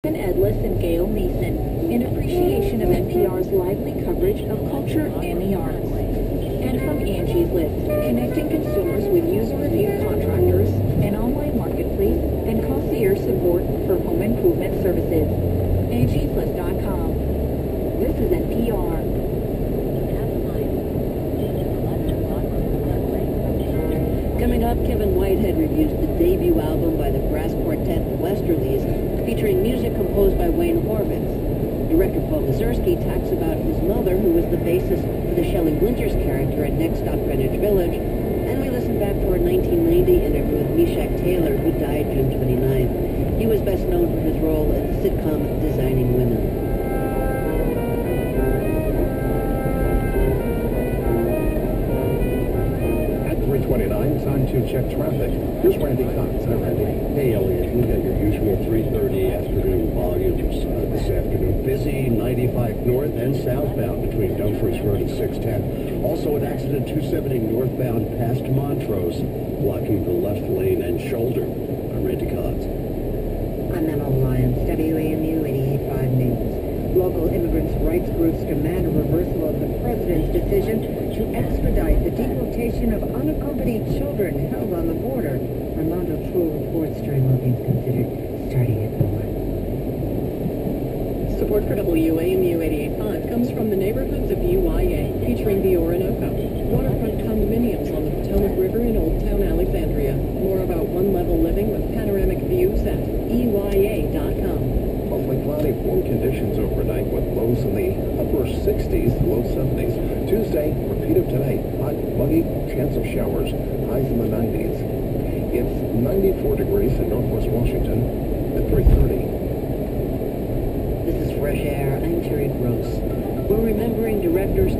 Edlis and Gail Neeson, in appreciation of NPR's lively coverage of culture and the arts. And from Angie's List, connecting consumers with user-reviewed contractors, an online marketplace, and concierge support for home improvement services. Angie'sList.com. This is NPR. Coming up, Kevin Whitehead reviews the debut album by the brass quartet The Westerlies, featuring music composed by Wayne Horvitz. Director Paul Mazursky talks about his mother, who was the bassist for the Shelley Winters character at Next Stop Greenwich Village. And we listen back to our 1990 interview with Meshack Taylor, who died June 29. He was best known for his role in the sitcom Designing Women. Time to check traffic. Here's Randy Cox. Hi, Randy. Hey, Elliot. We got your usual 3:30 afternoon volumes this afternoon. Busy 95 north and southbound between Dumfries Road and 610. Also an accident 270 northbound past Montrose, blocking the left lane and shoulder. I'm Randy Cox. I'm Emma Lyons, WAMU 88.5 News. Local immigrants' rights groups demand a reversal of the president's decision to extradite the deportation of unaccompanied children held on the border. Armando True reports during what being considered starting at 4. Support for WAMU 88.5 comes from the neighborhoods of UIA, featuring the Orinoco, waterfront condominiums on the Potomac River in Old Town Alexandria. More about one-level living with panoramic views at EYA.com. Mostly cloudy, warm conditions overnight with lows in the upper 60s, low 70s. Tuesday, repeat of tonight, hot, muggy, chance of showers, highs in the 90s. It's 94 degrees in northwest Washington at 3:30. This is Fresh Air. I'm Terry Gross. We're remembering directors.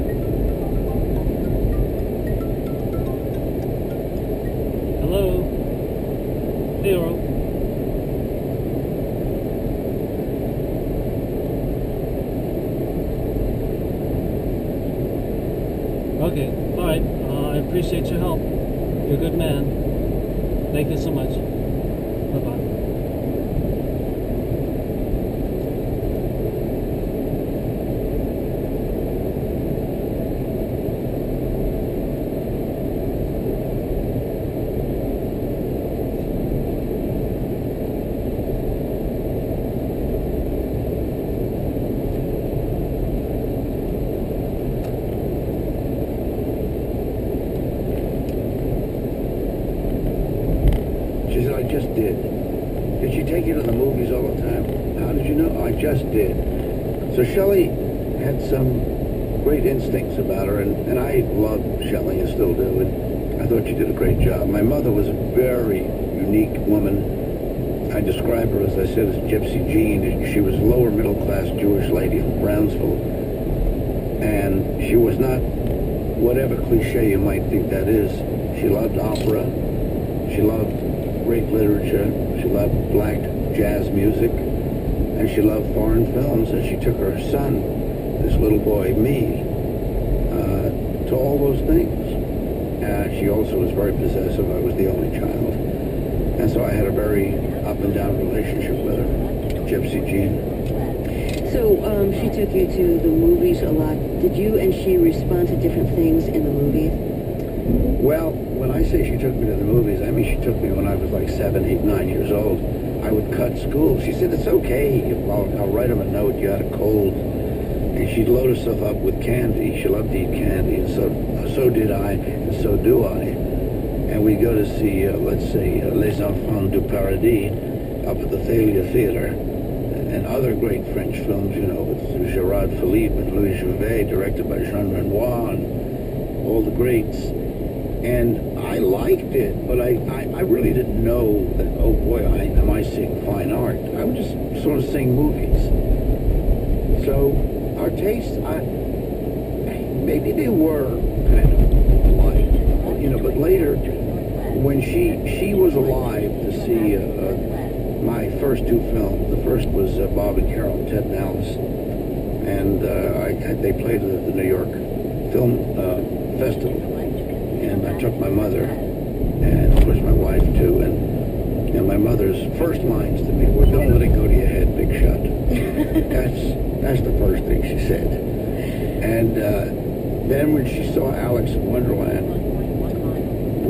Hello? Hey, Earl. Okay, all right. I appreciate your help. You're a good man. Thank you so much. Bye-bye. She said, I just did. Did she take you to the movies all the time? How did you know? I just did. So Shelley had some great instincts about her, and I loved Shelley and still do, and I thought she did a great job. My mother was a very unique woman. I describe her, as I said, as Gypsy Jean. She was a lower middle class Jewish lady from Brownsville, and she was not whatever cliche you might think that is. She loved opera. She loved great literature. She loved black jazz music, and she loved foreign films, and she took her son, this little boy, me, to all those things. She also was very possessive. I was the only child, and so I had a very up and down relationship with her, Gypsy Jean. So she took you to the movies a lot. Did you and she respond to different things in the movies? Well, when I say she took me to the movies, I mean she took me when I was like 7, 8, 9 years old. I would cut school. She said, it's okay. I'll write him a note. You had a cold. And she'd load herself up with candy. She loved to eat candy, and so did I, and so do I. And we'd go to see, let's say, Les Enfants du Paradis up at the Thalia Theater, and other great French films, you know, with Gerard Philippe and Louis Jouvet, directed by Jean Renoir, and all the greats. And I liked it, but I really didn't know that, oh boy, am I seeing fine art. I was just sort of seeing movies. So our tastes, maybe they were kind of alike, you know, but later, when she was alive to see my first two films, the first was Bob and Carol, Ted and Alice, and they played at the New York Film Festival. And I took my mother, and of course my wife too, and And my mother's first lines to me were, "Don't let it go to your head, big shot." That's the first thing she said. And then when she saw Alice in Wonderland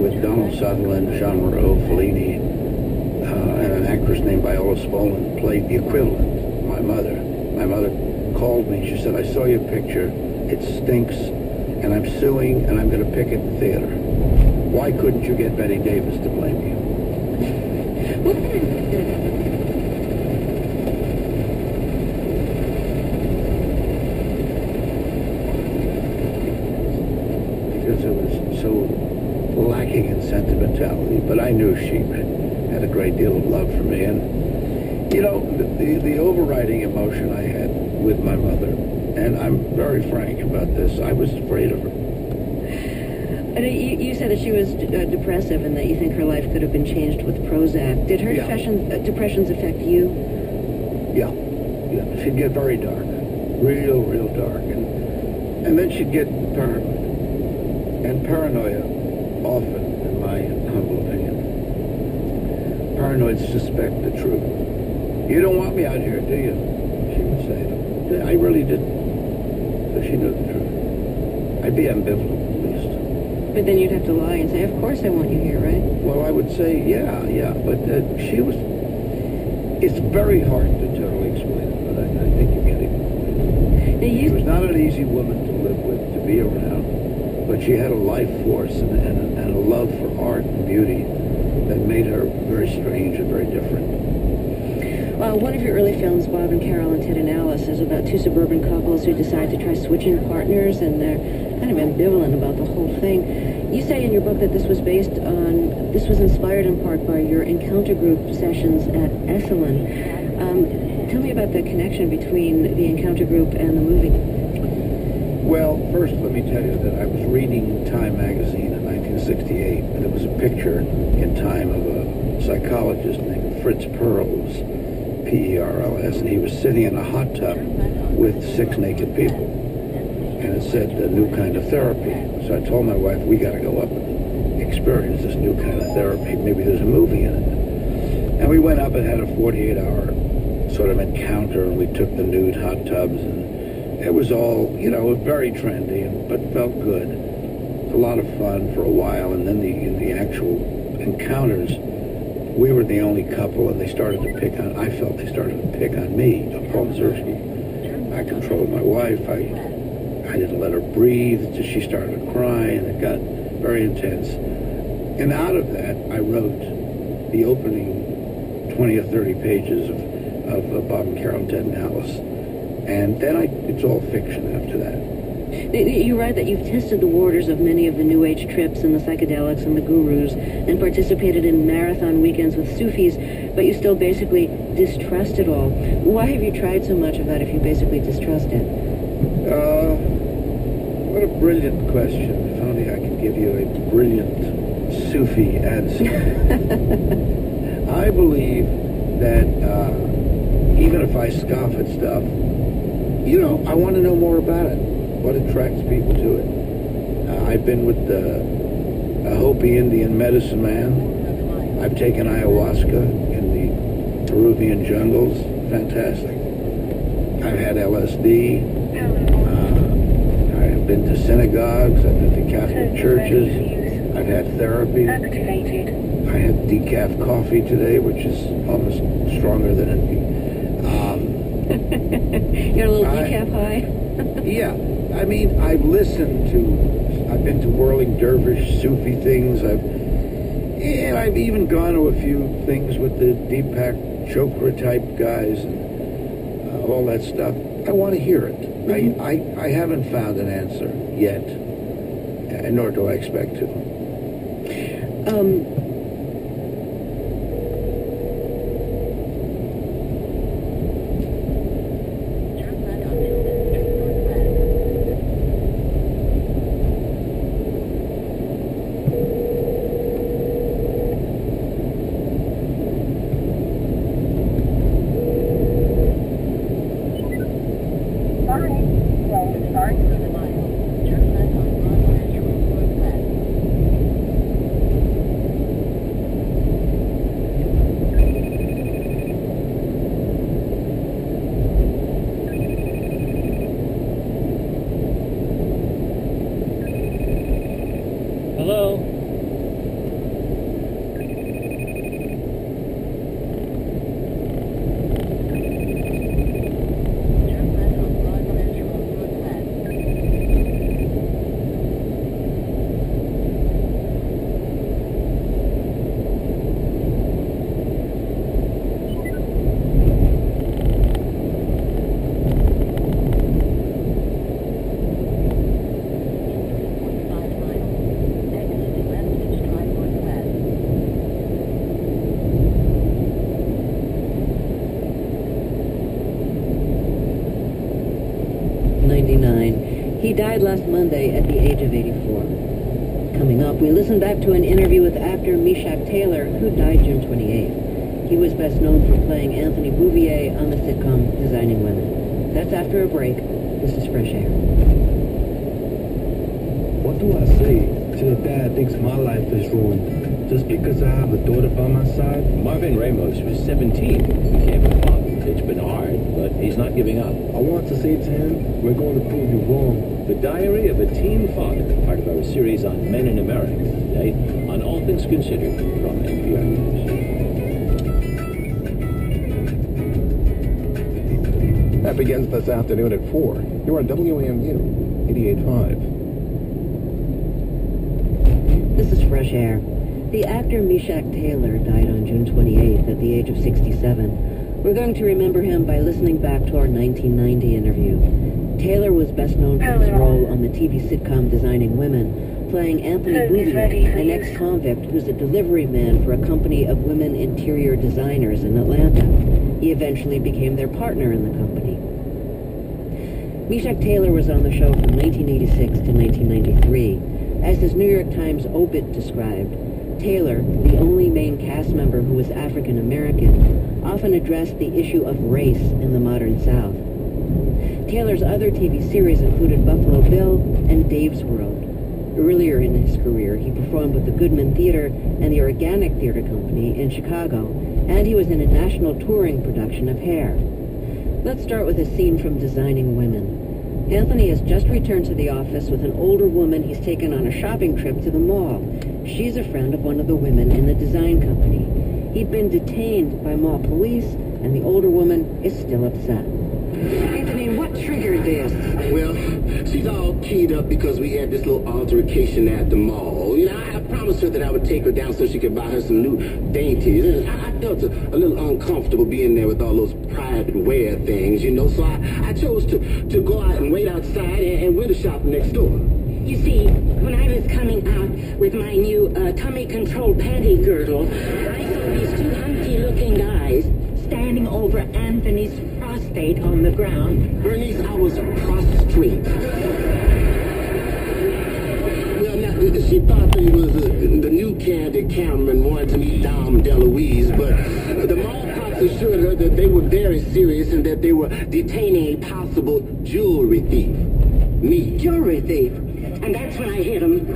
with Donald Sutherland, Jean Moreau, Fellini, and an actress named Viola Spolin played the equivalent, my mother called me. She said, "I saw your picture. It stinks, and I'm suing, and I'm going to picket the theater. Why couldn't you get Betty Davis to blame you?" Because it was so lacking in sentimentality, but I knew she had a great deal of love for me. And, you know, the overriding emotion I had with my mother, and I'm very frank about this, I was afraid of her. And you said that she was depressive and that you think her life could have been changed with Prozac. Did her depressions affect you? Yeah. She'd get very dark, real dark, and then she'd get paranoid. And paranoia, often, in my humble opinion, paranoids suspect the truth. "You don't want me out here, do you?" she would say. I really didn't. So she knew the truth. I'd be ambivalent, at least. But then you'd have to lie and say, "Of course I want you here," right? Well, I would say, yeah, but she was... It's very hard to totally explain it, but I think you get it. She was not an easy woman to live with, to be around, but she had a life force and a love for art and beauty that made her very strange and very different. Well, one of your early films, Bob and Carol and Ted and Alice, is about two suburban couples who decide to try switching partners, and they're kind of ambivalent about the whole thing. You say in your book that this was inspired in part by your encounter group sessions at Esalen. Tell me about the connection between the encounter group and the movie. Well, first let me tell you that I was reading Time magazine in 1968, and there was a picture in Time of a psychologist named Fritz Perls, P-E-R-L-S, and he was sitting in a hot tub with 6 naked people. And it said a new kind of therapy. So I told my wife, we got to go up and experience this new kind of therapy. Maybe there's a movie in it. And we went up and had a 48-hour sort of encounter, and we took the nude hot tubs, and it was all, you know, very trendy, but felt good. A lot of fun for a while, and then the actual encounters, we were the only couple, and I felt they started to pick on me, Paul Mazursky. I controlled my wife. I didn't let her breathe until she started to cry, and it got very intense. And out of that, I wrote the opening 20 or 30 pages of Bob and Carol and Ted and Alice. And then it's all fiction after that. You write that you've tested the waters of many of the New Age trips and the psychedelics and the gurus and participated in marathon weekends with Sufis, but you still basically distrust it all. Why have you tried so much of that if you basically distrust it? What a brilliant question. If only I could give you a brilliant Sufi answer. I believe that even if I scoff at stuff, you know, I want to know more about it. What attracts people to it? I've been with a Hopi Indian medicine man. I've taken ayahuasca in the Peruvian jungles. Fantastic. I've had LSD. I've been to synagogues. I've been to Catholic churches. I've had therapy. I had decaf coffee today, which is almost stronger than it. You're a little decaf high? Yeah. I mean, I've been to whirling dervish Sufi things. I've even gone to a few things with the Deepak Chopra type guys and all that stuff. I want to hear it. Mm-hmm. I haven't found an answer yet, nor do I expect to. 79. He died last Monday at the age of 84. Coming up, we listen back to an interview with actor Meshach Taylor, who died June 28th. He was best known for playing Anthony Bouvier on the sitcom Designing Women. That's after a break. This is Fresh Air. What do I say to the dad thinks my life is ruined just because I have a daughter by my side? Marvin Ramos was 17. He became a father. It's been hard, but he's not giving up. I want to say to him, we're going to prove you wrong. The Diary of a Teen Father, part of our series on men in America, today on All Things Considered from NPR News. That begins this afternoon at 4. You're on WAMU 88.5. This is Fresh Air. The actor Meshach Taylor died on June 28th at the age of 67. We're going to remember him by listening back to our 1990 interview. Taylor was best known for his role on the TV sitcom Designing Women, playing Anthony Bouvier, an ex-convict who's a delivery man for a company of women interior designers in Atlanta. He eventually became their partner in the company. Meshach Taylor was on the show from 1986 to 1993. As his New York Times obit described, Taylor, the only main cast member who was African American, often addressed the issue of race in the modern South. Taylor's other TV series included Buffalo Bill and Dave's World. Earlier in his career, he performed with the Goodman Theater and the Organic Theater Company in Chicago, and he was in a national touring production of Hair. Let's start with a scene from Designing Women. Anthony has just returned to the office with an older woman he's taken on a shopping trip to the mall. She's a friend of one of the women in the design company. He'd been detained by mall police, and the older woman is still upset. Anthony, what triggered this? Well, she's all keyed up because we had this little altercation at the mall. You know, I promised her that I would take her down so she could buy her some new dainties. And I felt a little uncomfortable being there with all those private wear things, you know, so I chose to go out and wait outside and window shop next door. You see, when I was coming out with my new tummy control panty girdle, I saw these two hunky-looking guys standing over Anthony's prostate on the ground. Bernice, I was prostrate. Well, now, she thought it was the new Candy Cameron wanted to meet Dom DeLuise, but the mall cops assured her that they were very serious and that they were detaining a possible jewelry thief. Me. Jewelry thief? And that's when I hit him.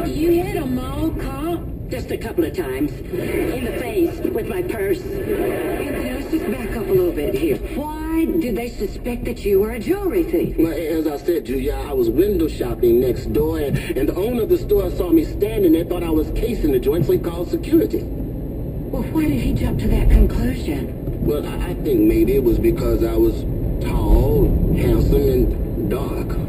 You hit a mall cop? Just a couple of times. In the face with my purse. Anthony, let's just back up a little bit here. Why did they suspect that you were a jewelry thief? Well, as I said, Julia, I was window shopping next door, and the owner of the store saw me standing there, thought I was casing the joint, so he called security. Well, why did he jump to that conclusion? Well, I think maybe it was because I was tall, handsome, and dark.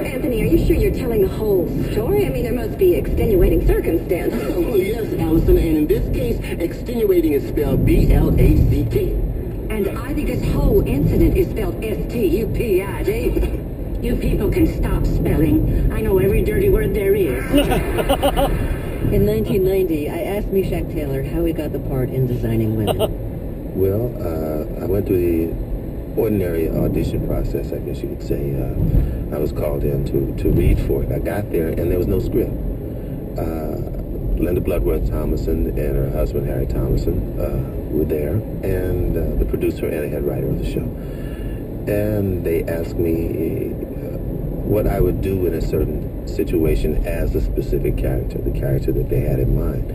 Anthony, are you sure you're telling the whole story? I mean, there must be extenuating circumstances. Well, yes, Allison, and in this case, extenuating is spelled B-L-A-C-K. And I think this whole incident is spelled S-T-U-P-I-D. You people can stop spelling. I know every dirty word there is. In 1990, I asked Meshach Taylor how he got the part in Designing Women. Well, I went through the ordinary audition process, I guess you could say. I was called in to read for it. I got there, and there was no script. Linda Bloodworth Thomason and her husband, Harry Thomason, were there, and the producer and head writer of the show. And they asked me what I would do in a certain situation as a specific character, the character that they had in mind.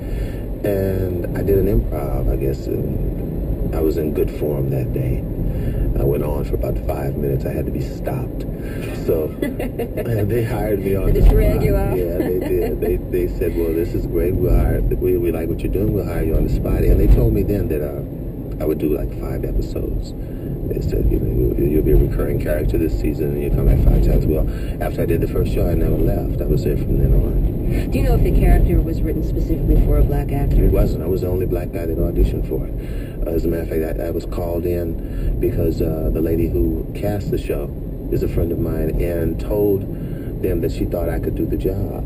And I did an improv, I guess. I was in good form that day. I went on for about 5 minutes. I had to be stopped. So they hired me on the spot. They just drag you off? Yeah, they did. They said, well, this is great. We like what you're doing. We'll hire you on the spot. And they told me then that I would do like 5 episodes. They said, you'll be a recurring character this season, and you come back 5 times. Well, after I did the first show, I never left. I was there from then on. Do you know if the character was written specifically for a black actor? It wasn't. I was the only black guy that auditioned for it. As a matter of fact, I was called in because the lady who cast the show is a friend of mine and told them that she thought I could do the job.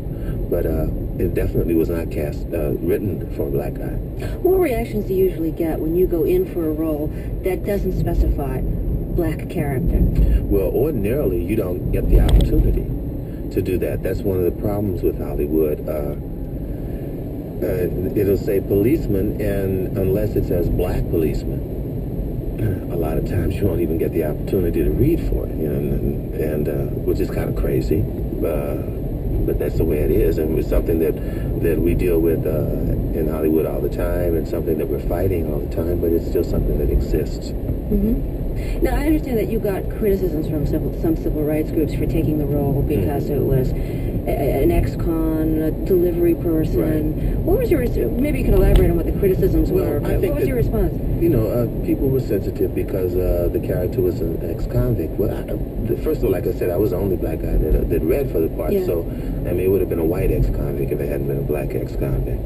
But it definitely was not written for a black guy. What reactions do you usually get when you go in for a role that doesn't specify black character? Well, ordinarily, you don't get the opportunity to do that. That's one of the problems with Hollywood. It'll say policeman, and unless it says black policeman, a lot of times you won't even get the opportunity to read for it, and which is kind of crazy. But that's the way it is, and it's something that we deal with in Hollywood all the time, and something that we're fighting all the time, but it's still something that exists. Mm-hmm. Now, I understand that you got criticisms from some civil rights groups for taking the role because it was an ex-con, a delivery person. Right. What was your, maybe you can elaborate on what the criticisms were, but what was your response? People were sensitive because the character was an ex-convict. Well, first of all, like I said, I was the only black guy that read for the part, so, I mean, it would have been a white ex-convict if it hadn't been a black ex-convict.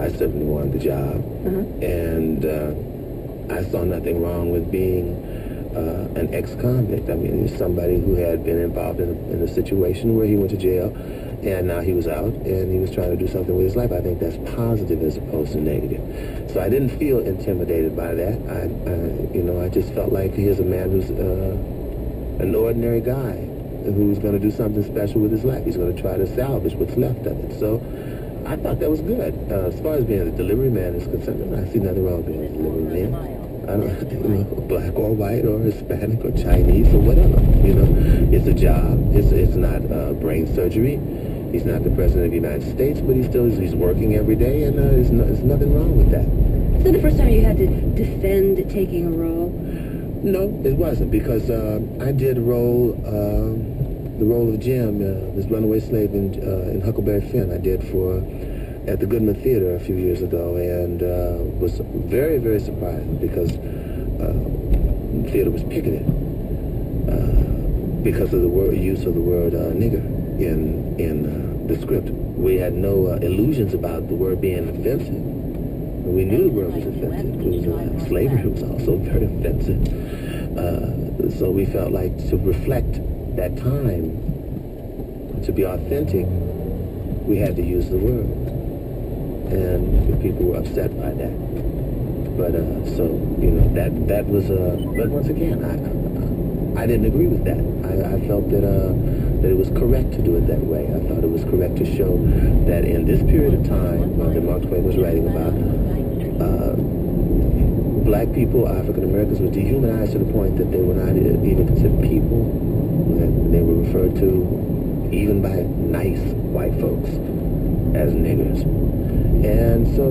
I certainly wanted the job, and I saw nothing wrong with being an ex-convict. I mean, somebody who had been involved in a situation where he went to jail, and now he was out, and he was trying to do something with his life. I think that's positive as opposed to negative. So I didn't feel intimidated by that. I just felt like here's a man who's an ordinary guy who's going to do something special with his life. He's going to try to salvage what's left of it. So I thought that was good. As far as being a delivery man is concerned, I see nothing wrong with being a delivery man. I don't, black or white or Hispanic or Chinese or whatever. It's a job. It's not brain surgery. He's not the president of the United States, but he's working every day, and there's nothing wrong with that. Is that the first time you had to defend taking a role? No, it wasn't, because I did the role of Jim, this runaway slave in Huckleberry Finn. I did at the Goodman Theater a few years ago, and was very, very surprised because the theater was picketed because of the use of the word nigger in the script. We had no illusions about the word being offensive. We knew the word was offensive. Slavery was also very offensive. So we felt like to reflect that time, to be authentic, we had to use the word. And people were upset by that. But that was but once again, I didn't agree with that. I felt that it was correct to do it that way. I thought it was correct to show that in this period of time that Mark Twain was writing about, black people, African Americans, were dehumanized to the point that they were not even considered people. That they were referred to, even by nice white folks, as niggers. And so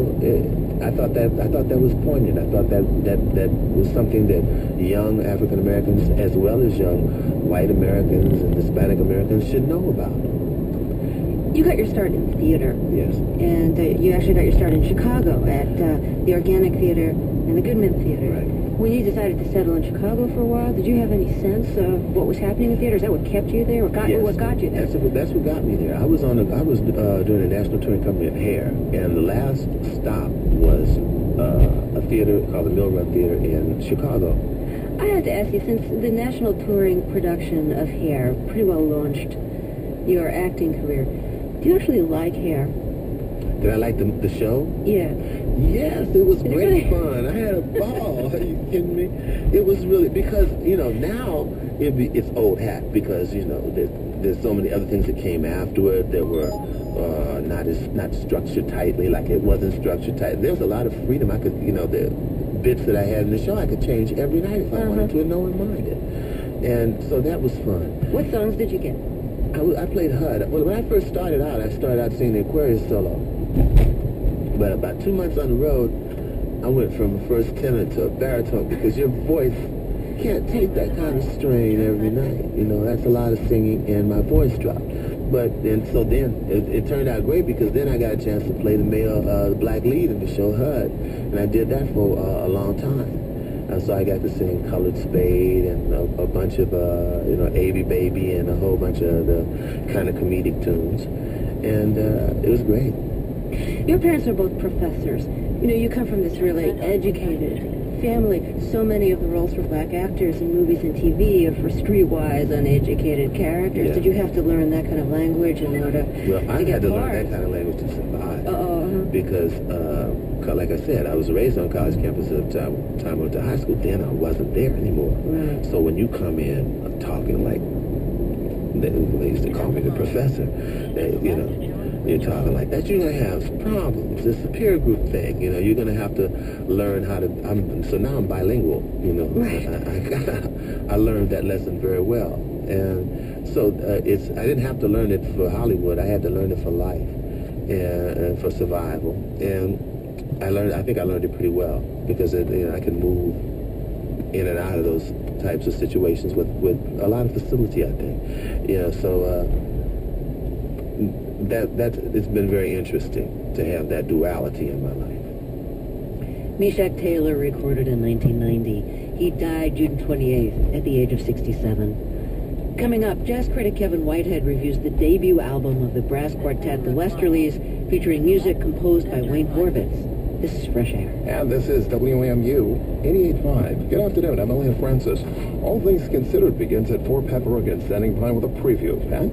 I thought that was poignant. I thought that was something that young African Americans, as well as young white Americans and Hispanic Americans, should know about. You got your start in theater. Yes. And you actually got your start in Chicago at the Organic Theater and the Goodman Theater. Right. When you decided to settle in Chicago for a while, did you have any sense of what was happening in theater? Is that what kept you there, or what got you there? That's what got me there. I was doing a national touring company at Hair, and the last stop was a theater called the Mill Run Theater in Chicago. I had to ask you, since the national touring production of Hair pretty well launched your acting career, do you actually like Hair? Did I like the show? Yeah. Yes, it was great fun. I had a ball. Are you kidding me? It was really, because, now it's old hat, because, there's so many other things that came afterward that were not structured tightly, like it wasn't structured tight. There was a lot of freedom. I could, the bits that I had in the show, I could change every night if I wanted to, and no one minded. And so that was fun. What songs did you get? I played HUD. Well, when I first started out, singing the Aquarius solo. But about 2 months on the road, I went from a first tenor to a baritone, because your voice can't take that kind of strain every night. That's a lot of singing, and my voice dropped. But then it turned out great, because then I got a chance to play the black lead in the show HUD, and I did that for a long time. So I got to sing Colored Spade and a bunch of A.B. Baby and a whole bunch of the kind of comedic tunes, and it was great. Your parents are both professors. You come from this really educated family. So many of the roles for black actors in movies and TV are for streetwise, uneducated characters. Yeah. Did you have to learn that kind of language in order to I get had to parts? learn that kind of language to survive. Because like I said, I was raised on college campus at the time I went to high school. Then I wasn't there anymore. Right. So when you come in talking like, they used to call me the professor, you know, you're talking like that, you're going to have problems. It's a peer group thing, you know. You're going to have to learn how to, so now I'm bilingual, you know. Right. I learned that lesson very well. And so I didn't have to learn it for Hollywood. I had to learn it for life and for survival. And I think I learned it pretty well because you know, I can move in and out of those types of situations with a lot of facility, I think. Yeah, so it's been very interesting to have that duality in my life. Meshack Taylor recorded in 1990. He died June 28th at the age of 67. Coming up, jazz critic Kevin Whitehead reviews the debut album of the brass quartet The Westerlies, featuring music composed by Wayne Horvitz. This is Fresh Air. And this is WAMU 88.5. Good afternoon, I'm Elliot Francis. All Things Considered begins at Fort Pepperogan, standing by with a preview. Pat?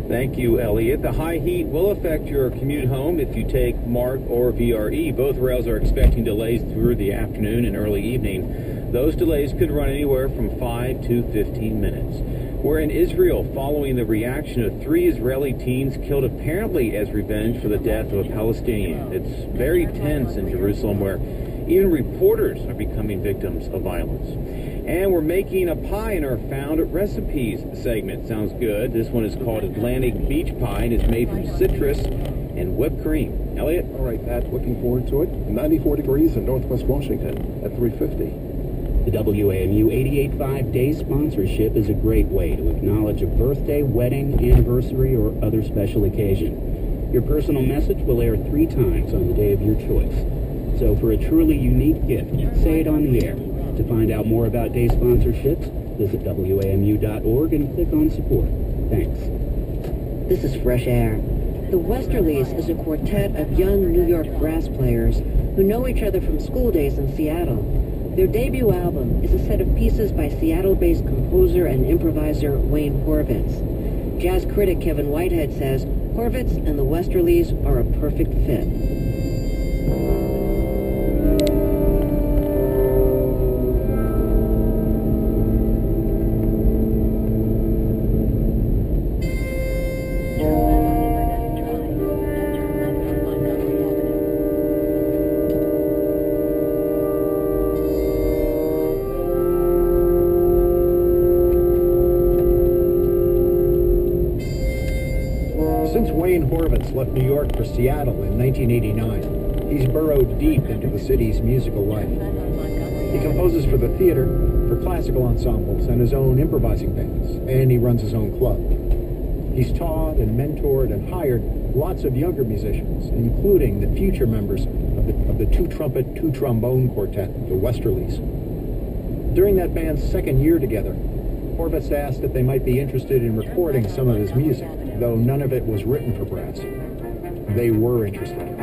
Thank you, Elliot. The high heat will affect your commute home if you take MARC or VRE. Both rails are expecting delays through the afternoon and early evening. Those delays could run anywhere from 5 to 15 minutes. We're in Israel following the reaction of 3 Israeli teens killed apparently as revenge for the death of a Palestinian. It's very tense in Jerusalem, where even reporters are becoming victims of violence. And we're making a pie in our Found Recipes segment. Sounds good. This one is called Atlantic Beach Pie and is made from citrus and whipped cream. Elliot? All right, Pat, looking forward to it. 94 degrees in Northwest Washington at 3:50. The WAMU 88.5 Day sponsorship is a great way to acknowledge a birthday, wedding, anniversary, or other special occasion. Your personal message will air 3 times on the day of your choice. So for a truly unique gift, say it on the air. To find out more about day sponsorships, visit WAMU.org and click on support. Thanks. This is Fresh Air. The Westerlies is a quartet of young New York brass players who know each other from school days in Seattle. Their debut album is a set of pieces by Seattle-based composer and improviser Wayne Horvitz. Jazz critic Kevin Whitehead says Horvitz and the Westerlies are a perfect fit. Since Wayne Horvitz left New York for Seattle in 1989, he's burrowed deep into the city's musical life. He composes for the theater, for classical ensembles, and his own improvising bands, and he runs his own club. He's taught and mentored and hired lots of younger musicians, including the future members of the 2-trumpet, 2-trombone quartet, the Westerlies. During that band's second year together, Horvitz asked if they might be interested in recording some of his music, though none of it was written for brass. They were interested.